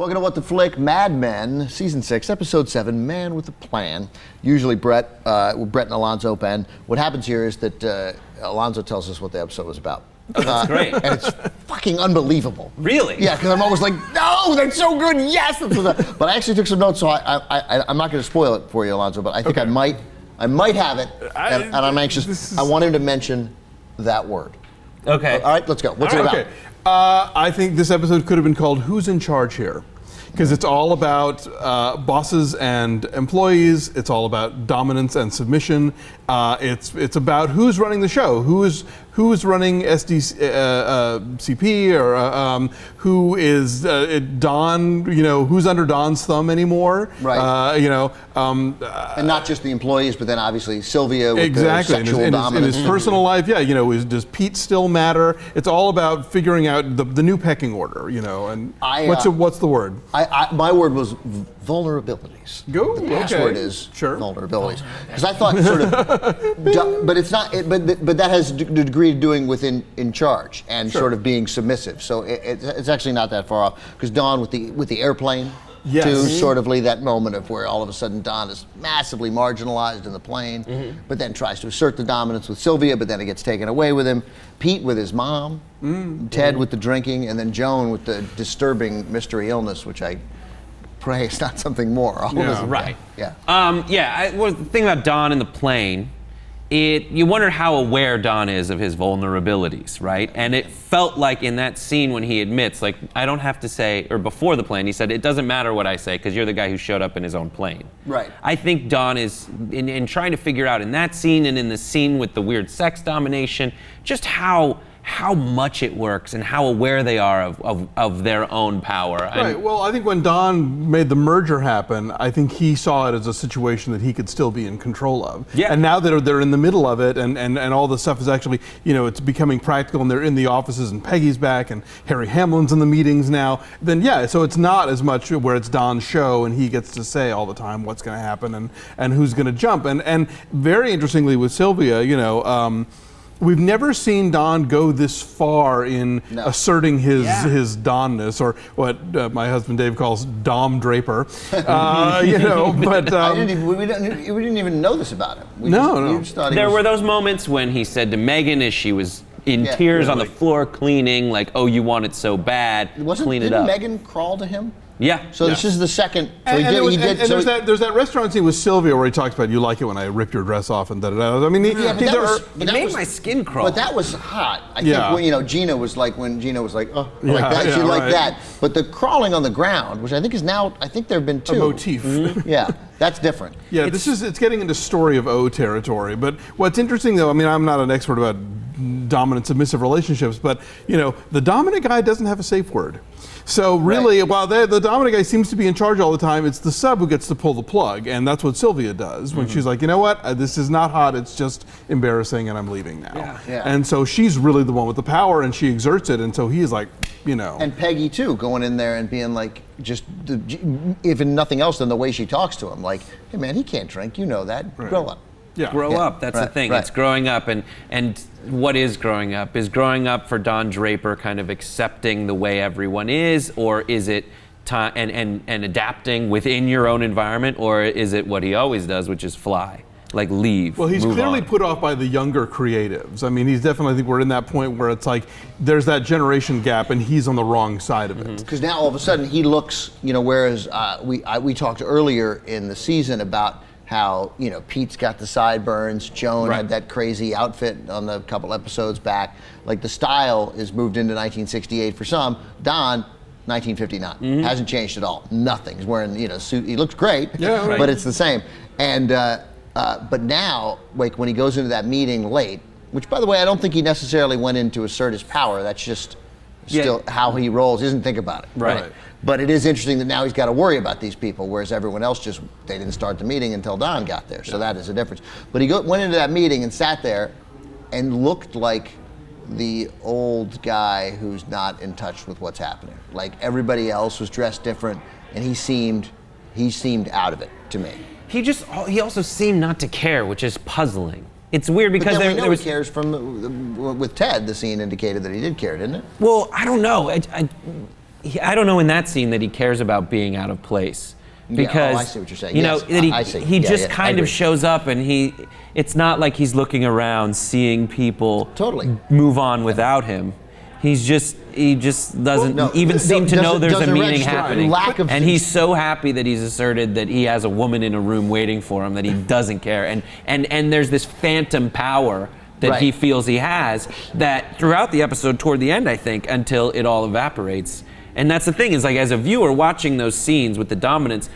Welcome to What the Flick, Mad Men, Season 6, Episode 7, Man with a Plan. Usually Brett and Alonso open. What happens here is that Alonso tells us what the episode was about. Oh, that's great. And it's fucking unbelievable. Really? Yeah, because I'm always like, no, that's so good, yes! But I actually took some notes, so I'm not going to spoil it for you, Alonso, but I think I might have it, and I'm anxious. I want him to mention that word. Okay. All right, let's go. What's it about? Okay. I think this episode could have been called Who's in Charge Here? Because it's all about bosses and employees. It's all about dominance and submission. It's about who's running the show, who's running SCDP, or who is Don. Who's under Don's thumb anymore? Right. And not just the employees, but then obviously Sylvia with exactly. the sexual dominance. In his personal life, yeah. Does Pete still matter? It's all about figuring out the new pecking order. And what's the word? My word was vulnerabilities. Go. The password is sure. vulnerabilities. Because I thought sort of, but it's not. But that has a degree of doing with in charge and sort of being submissive. So it's actually not that far off. Because Don with the airplane. Yes. To sort of that moment of where all of a sudden Don is massively marginalized in the plane, but then tries to assert the dominance with Sylvia, but then it gets taken away with him. Pete with his mom, Ted with the drinking, and then Joan with the disturbing mystery illness, which I pray is not something more. Right. Yeah. The thing about Don in the plane, you wonder how aware Don is of his vulnerabilities, right? And it felt like in that scene when he admits, I don't have to say, or before the plane, he said, it doesn't matter what I say because you're the guy who showed up in his own plane. Right. I think Don is, in trying to figure out in that scene and in the scene with the weird sex domination, just how much it works and how aware they are of their own power. Right. Well, I think when Don made the merger happen, I think he saw it as a situation that he could still be in control of. Yeah. And now that they're in the middle of it and all the stuff is actually, it's becoming practical and they're in the offices and Peggy's back and Harry Hamlin's in the meetings now, then so it's not as much where it's Don's show and he gets to say all the time what's going to happen and who's going to jump. And very interestingly with Sylvia, we've never seen Don go this far in asserting his Don-ness, or what my husband Dave calls Dom Draper. But we didn't even know this about him. We just thought there were those moments when he said to Megan as she was in tears on the floor cleaning, you want it so bad, clean it up. Didn't Megan crawl to him? Yeah. So this is the second. So there's that restaurant scene with Sylvia where he talks about, you like it when I rip your dress off and da-da-da. I mean, it made my skin crawl. But that was hot. I think when Gina was like, oh, like that. She liked that. But the crawling on the ground, which I think is now, I think there have been two. A motif. Yeah, that's different. Yeah, it's getting into story of O territory. But what's interesting though, I mean, I'm not an expert about dominant submissive relationships, but the dominant guy doesn't have a safe word. So really, while the dominant guy seems to be in charge all the time, it's the sub who gets to pull the plug, and that's what Sylvia does when she's like, you know what, this is not hot, it's just embarrassing, and I'm leaving now. Yeah. And so she's really the one with the power, and she exerts it, and so he's like, And Peggy too, going in there and being like, if nothing else than the way she talks to him, like, hey man, he can't drink, you know that, grow up. Yeah. Grow up, that's the thing. It's growing up, and what is growing up? Is growing up for Don Draper kind of accepting the way everyone is, or is it and adapting within your own environment, or is it what he always does, which is fly? Leave. Well, he's clearly put off by the younger creatives. I mean, he's definitely, I think we're in that point where it's like, there's that generation gap and he's on the wrong side of it. Because now all of a sudden he looks, whereas we talked earlier in the season about how, Pete's got the sideburns, Joan had that crazy outfit on the couple episodes back. The style is moved into 1968 for some. Don, 1959. Hasn't changed at all. Nothing. He's wearing, suit. He looks great, but it's the same. And but now, when he goes into that meeting late, which by the way, I don't think he necessarily went in to assert his power. That's just still how he rolls. He doesn't think about it. Right. But it is interesting that now he's got to worry about these people, whereas everyone else they didn't start the meeting until Don got there. So that is a difference. But he went into that meeting and sat there and looked like the old guy who's not in touch with what's happening. Everybody else was dressed different, and he seemed out of it to me. He also seemed not to care, which is puzzling. It's weird because but then we know he cares with Ted. The scene indicated that he did care, didn't it? Well, I don't know. I don't know in that scene that he cares about being out of place. Because, I see what you're saying. You know, Yes, that I see. he Yeah, just yeah, kind of shows up, and it's not like he's looking around seeing people move on without him. He just doesn't even seem to know there's a meeting happening. And he's so happy that he's asserted that he has a woman in a room waiting for him that he doesn't care. And there's this phantom power that he feels he has that throughout the episode, toward the end, I think, until it all evaporates. And that's the thing, is like, as a viewer watching those scenes with the dominance,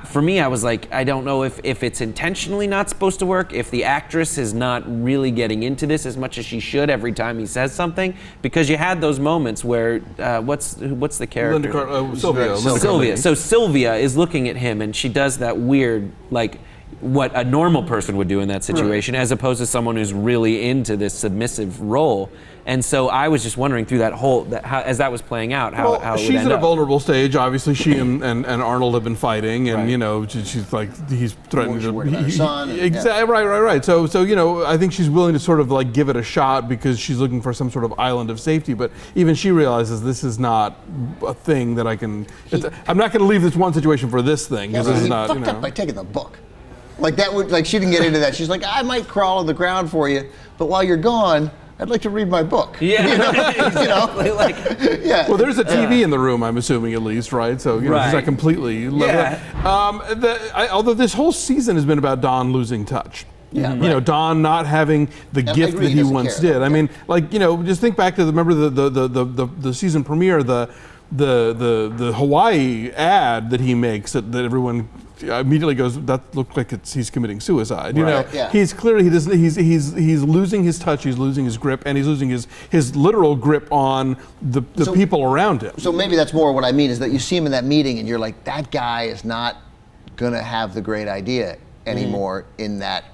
for me, I was like, I don't know if it's intentionally not supposed to work, if the actress is not really getting into this as much as she should every time he says something, because you had those moments where, what's the character? Sylvia. So Sylvia is looking at him, and she does that weird, like, what a normal person would do in that situation, as opposed to someone who's really into this submissive role. And so I was just wondering through that whole, as that was playing out, how it would she's end at a up. vulnerable stage. Obviously, she and Arnold have been fighting, and you know, she's like, he's threatening to. Son. Exactly. Right. So you know, I think she's willing to sort of like give it a shot because she's looking for some sort of island of safety. But even she realizes this is not a thing that I can. I'm not going to leave this one situation for this thing because this is not. Fucked up by taking the book. Like that would, like she didn't get into that. She's like, I might crawl on the ground for you, but while you're gone, I'd like to read my book. Yeah. You know? Like, yeah. Well, there's a TV in the room, I'm assuming, at least, right? So you know, she's not completely. Although this whole season has been about Don losing touch. Yeah, you know, Don not having the gift that he once did. I mean, like, you know, just think back to the season premiere, the Hawaii ad that he makes that everyone immediately goes, that looks like he's committing suicide. You know, he's clearly he's losing his touch, he's losing his grip, and he's losing his literal grip on the people around him. So maybe that's more what I mean, is that you see him in that meeting and you're like, that guy is not gonna have the great idea anymore in that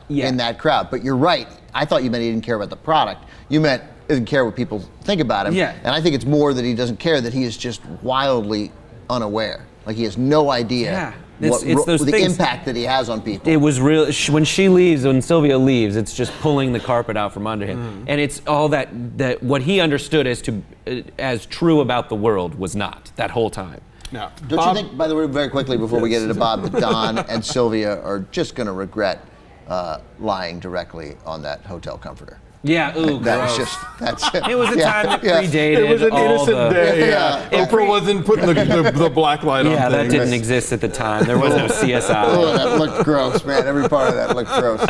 crowd. But you're right. I thought you meant he didn't care about the product. You meant he doesn't care what people think about him. Yeah. And I think it's more that he doesn't care, that he is just wildly unaware. Like he has no idea it's those the things, impact that he has on people. It was real. When she leaves, when Sylvia leaves, it's just pulling the carpet out from under him. And it's all that what he understood as true about the world was not that whole time. Now, Don't you think, by the way, very quickly before we get into Bob, that Don and Sylvia are just going to regret lying directly on that hotel comforter? Yeah, ooh, That gross. was just, that's it. It was a time that predated. It was an all innocent day. Oprah wasn't putting the black light on that things. didn't exist at the time. There was no CSI. Oh, that looked gross, man. Every part of that looked gross.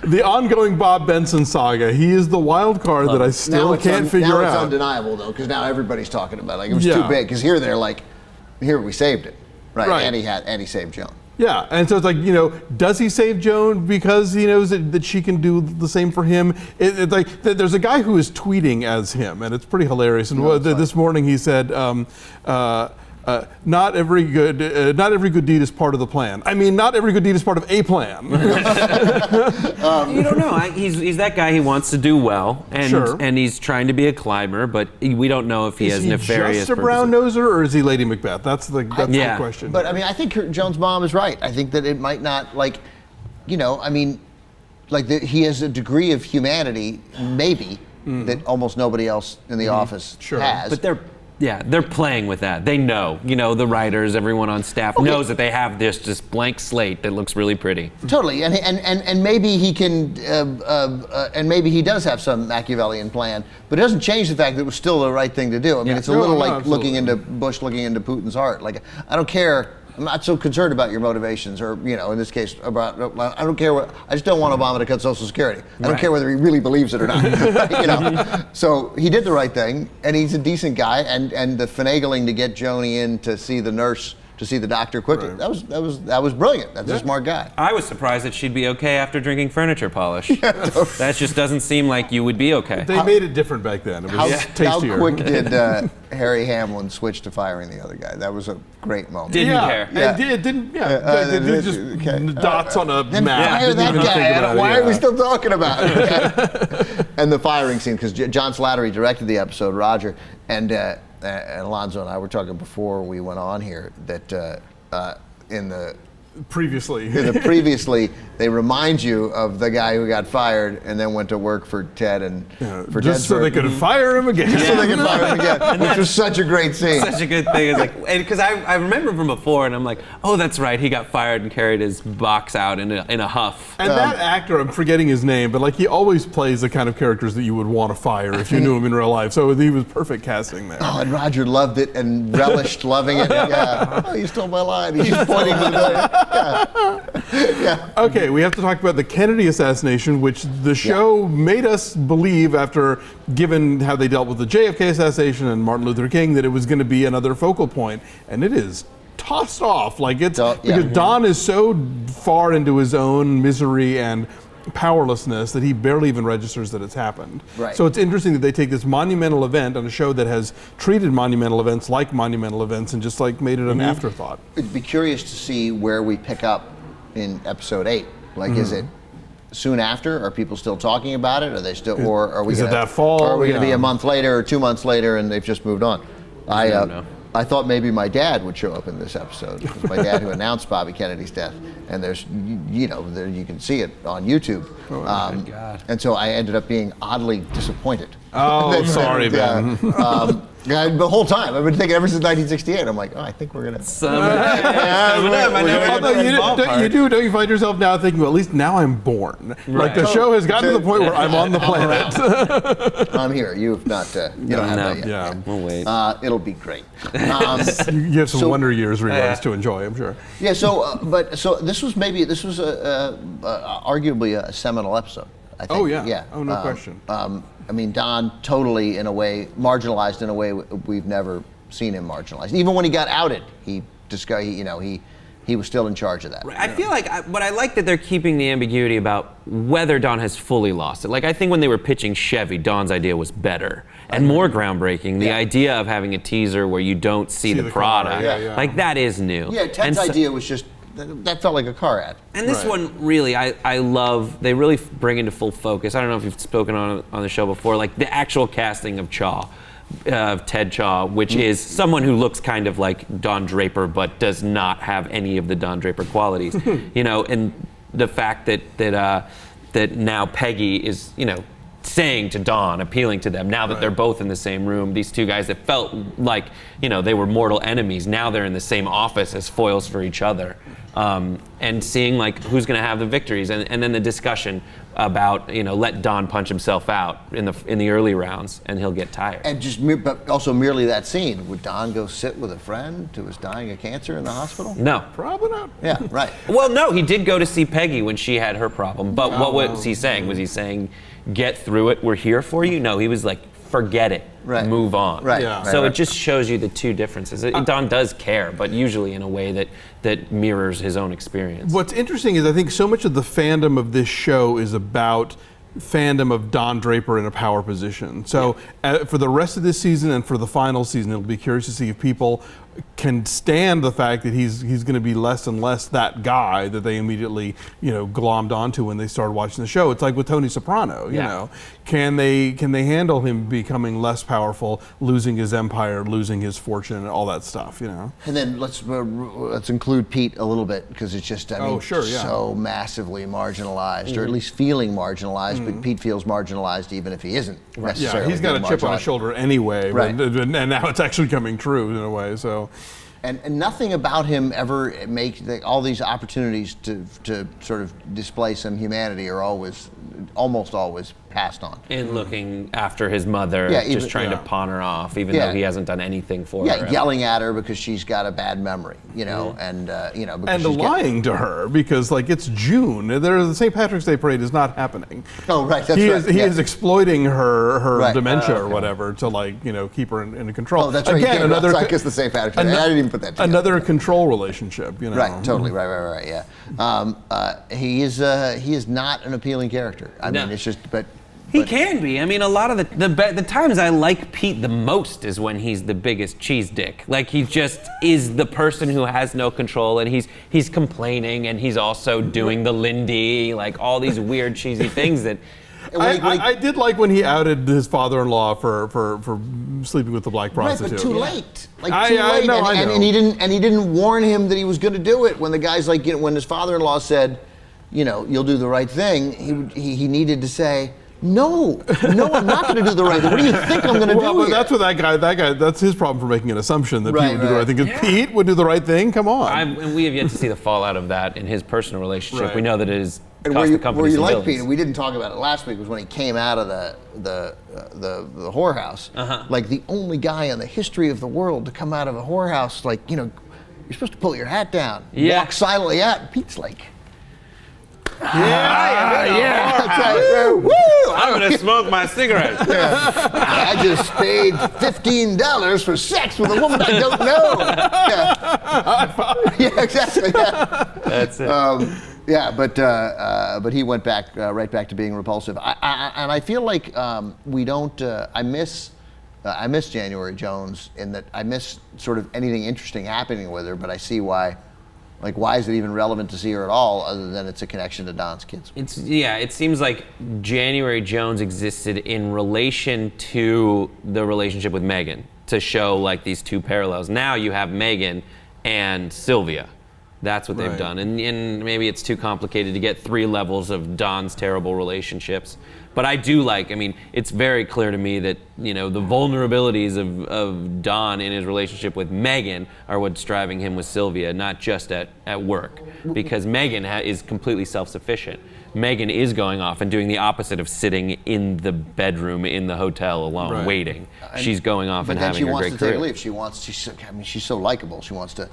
The ongoing Bob Benson saga. He is the wild card that I still can't figure out. Now it's undeniable, though, because now everybody's talking about it. Like, it was too big, because here they're like, here we saved it. Right. And he saved Joan. Yeah, and so it's like, you know, does he save Joan because he knows that she can do the same for him? It's like, there's a guy who is tweeting as him, and it's pretty hilarious. And this morning he said, not every good deed is part of the plan. I mean, not every good deed is part of a plan. You don't know. He's that guy. He wants to do well, and he's trying to be a climber, but we don't know if he has nefarious. Is he just a brown noser, or is he Lady Macbeth? That's the question. But I mean, I think Joan's mom is right. I think that it might not, like, you know, I mean, like he has a degree of humanity, maybe, that almost nobody else in the office has. But they're playing with that. They know, you know, the writers, everyone on staff knows that they have this blank slate that looks really pretty. Totally, and maybe he can, and maybe he does have some Machiavellian plan, but it doesn't change the fact that it was still the right thing to do. I mean, it's a little like looking into Putin's heart. Like, I don't care. I'm not so concerned about your motivations, or, you know, in this case, I don't care what. I just don't want Obama to cut Social Security. I don't care whether he really believes it or not. You know, so he did the right thing, and he's a decent guy. And the finagling to get Joni in to see the nurse, to see the doctor quickly, that was brilliant. That's a smart guy. I was surprised that she'd be okay after drinking furniture polish. That just doesn't seem like you would be okay. They made it different back then. It was tastier. How quick did Harry Hamlin switch to firing the other guy? That was a great moment. Didn't care. It didn't. Just dots on a then map. Fire that guy. Why are we still talking about it? And the firing scene, because John Slattery directed the episode, Roger, and Alonso and I were talking before we went on here that in the Previously. Previously, they remind you of the guy who got fired and then went to work for Ted and for just so they could fire him again. Just so they could fire him again, which was such a great scene. Such a good thing. It's like, because I remember from before, and I'm like, oh, that's right. He got fired and carried his box out in a huff. And that actor, I'm forgetting his name, but like he always plays the kind of characters that you would want to fire if you knew him in real life. So he was perfect casting there. Oh, and Roger loved it and relished loving it. Yeah. Oh, you stole my line. He's just pointing to the. Yeah. Okay, we have to talk about the Kennedy assassination, which the show made us believe, after given how they dealt with the JFK assassination and Martin Luther King, that it was going to be another focal point, and it is tossed off. Like because Don is so far into his own misery and powerlessness that he barely even registers that it's happened. Right. So it's interesting that they take this monumental event on a show that has treated monumental events like monumental events and just like made it an afterthought. It'd be curious to see where we pick up in episode 8. Like, is it soon after? Are people still talking about it? Are they still, or are we? Is it that fall? Or are we going to be a month later or 2 months later and they've just moved on? I don't know. I thought maybe my dad would show up in this episode. It was my dad who announced Bobby Kennedy's death, and there's, you can see it on YouTube. Oh my God! And so I ended up being oddly disappointed. Oh, sorry, man. The whole time I've been thinking ever since 1968. I'm like, oh, I think we're gonna. Don't you find yourself now thinking, well, at least now I'm born. Right. Like the show has gotten to the point where I'm on the planet. I'm here. You've not. You don't have that yet. Yeah, we'll wait. It'll be great. You have some Wonder Years reruns to enjoy, I'm sure. Yeah. So this was arguably a seminal episode. I think. Oh yeah. Oh, no question. I mean, Don totally, in a way, marginalized in a way we've never seen him marginalized. Even when he got outed, he was still in charge of that. Right. I feel like, but I like that they're keeping the ambiguity about whether Don has fully lost it. Like, I think when they were pitching Chevy, Don's idea was better and more groundbreaking. The idea of having a teaser where you don't see the product, like that is new. Yeah, Ted's idea was just, that felt like a car ad. And this one, really, I love, they really bring into full focus. I don't know if you've spoken on the show before, like the actual casting of Chaw, of Ted Chaw, which is someone who looks kind of like Don Draper, but does not have any of the Don Draper qualities. And the fact that now Peggy is, saying to Don, appealing to them, now that they're both in the same room, these two guys that felt like, they were mortal enemies, now they're in the same office as foils for each other. And seeing like who's going to have the victories, and then the discussion about let Don punch himself out in the early rounds and he'll get tired. And but also merely that scene. Would Don go sit with a friend who was dying of cancer in the hospital? No, probably not. Yeah, right. Well, no, he did go to see Peggy when she had her problem. But what was he saying? Was he saying, "Get through it, we're here for you"? No, he was like, "Forget it, move on." Right. Yeah. So it just shows you the two differences. Don does care, but usually in a way that mirrors his own experience. What's interesting is I think so much of the fandom of this show is about fandom of Don Draper in a power position. So for the rest of this season and for the final season, it'll be curious to see if people can stand the fact that he's going to be less and less that guy that they immediately glommed onto when they started watching the show. It's like with Tony Soprano. You know, can they handle him becoming less powerful, losing his empire, losing his fortune, and all that stuff? And then let's include Pete a little bit, because it's just so massively marginalized, or at least feeling marginalized. But Pete feels marginalized even if he isn't necessarily. Yeah, he's got a chip on his shoulder anyway, and now it's actually coming true in a way. So. And nothing about him ever all these opportunities to sort of display some humanity are almost always passed on. In looking after his mother, just trying to pawn her off, even though he hasn't done anything for her. Yeah, yelling at her because she's got a bad memory, and lying to her because it's June. The St. Patrick's Day parade is not happening. Oh, right. That's He is exploiting her dementia or whatever to keep her in control. Oh, that's right. Again, another because the St. Patrick's Day. I didn't even put that together. Another control relationship. Right. Totally. Right. Yeah. He is not an appealing character. I mean, it's just He can be. I mean, a lot of the times I like Pete the most is when he's the biggest cheese dick. Like, he just is the person who has no control, and he's complaining, and he's also doing the Lindy, like all these weird cheesy things that I did like when he outed his father-in-law for sleeping with the black right, prostitute. but too late. Like I too late. know, and, I know. and he didn't warn him that he was going to do it. When the guy's like, when his father-in-law said, you'll do the right thing, he needed to say, no, I'm not going to do the right thing. What do you think I'm going to do Well, but here? that's what that guy, that's his problem for making an assumption that Right, Pete would do the right thing. Because Pete would do the right thing, come on. And we have yet to see the fallout of that in his personal relationship. Right. We know that it is And cost the company where you some like billions. Peter, we didn't talk about it last week, was when he came out of the whorehouse. Like the only guy in the history of the world to come out of a whorehouse, like, you're supposed to pull your hat down, walk silently out. Pete's like, Yeah. that's right. Woo! I'm going to smoke my cigarette. I just paid $15 for sex with a woman I don't know. Yeah, exactly. Yeah. That's it. But he went back right back to being repulsive. And I feel like we don't. I miss January Jones in that I miss sort of anything interesting happening with her. But I see why. Like, why is it even relevant to see her at all, other than it's a connection to Don's kids? It seems like January Jones existed in relation to the relationship with Megan to show like these two parallels. Now you have Megan and Sylvia. That's what they've Right. done. And maybe it's too complicated to get 3 levels of Don's terrible relationships. But I do it's very clear to me that, the vulnerabilities of Don in his relationship with Megan are what's driving him with Sylvia, not just at work. Because Megan is completely self-sufficient. Megan is going off and doing the opposite of sitting in the bedroom in the hotel alone, Right. waiting. She's going off and But then having she a wants great to take career. a leave. She's so likable. She wants to.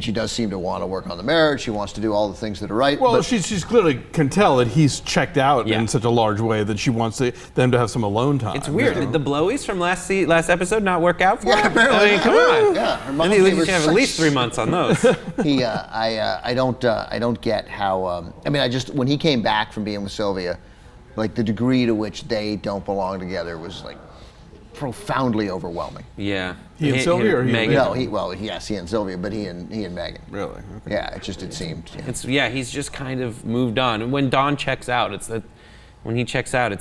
She does seem to want to work on the marriage. She wants to do all the things that are right. Well, but she's clearly can tell that he's checked out Yeah. in such a large way that she wants them to have some alone time. It's weird. Did the blowies from last episode not work out for her? apparently. I mean, come on. Yeah, her mom I think gave we her should have at such- least 3 months on those. I don't get how. When he came back from being with Sylvia, like the degree to which they don't belong together was like profoundly overwhelming. Yeah. He and Sylvia or he and Megan? No, he and Sylvia, but he and Megan. Really? Okay. Yeah, it seemed. He's just kind of moved on. And when Don checks out, it's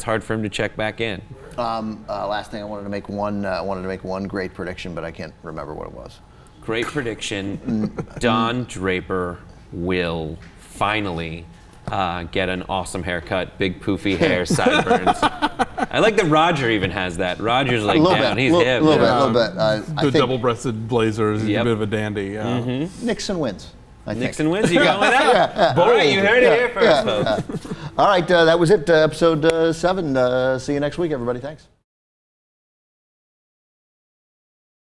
hard for him to check back in. Last thing, I wanted to make one great prediction, but I can't remember what it was. Great prediction. Don Draper will finally get an awesome haircut, big poofy hair, sideburns. I like that Roger even has that. Roger's like down. He's hip. A little bit. I The think double-breasted blazers. He's Yep. a bit of a dandy. Yeah. Nixon wins. I think. Nixon wins? You going with that? All right, you heard it here first, folks. All right, that was it. Episode 7. See you next week, everybody. Thanks.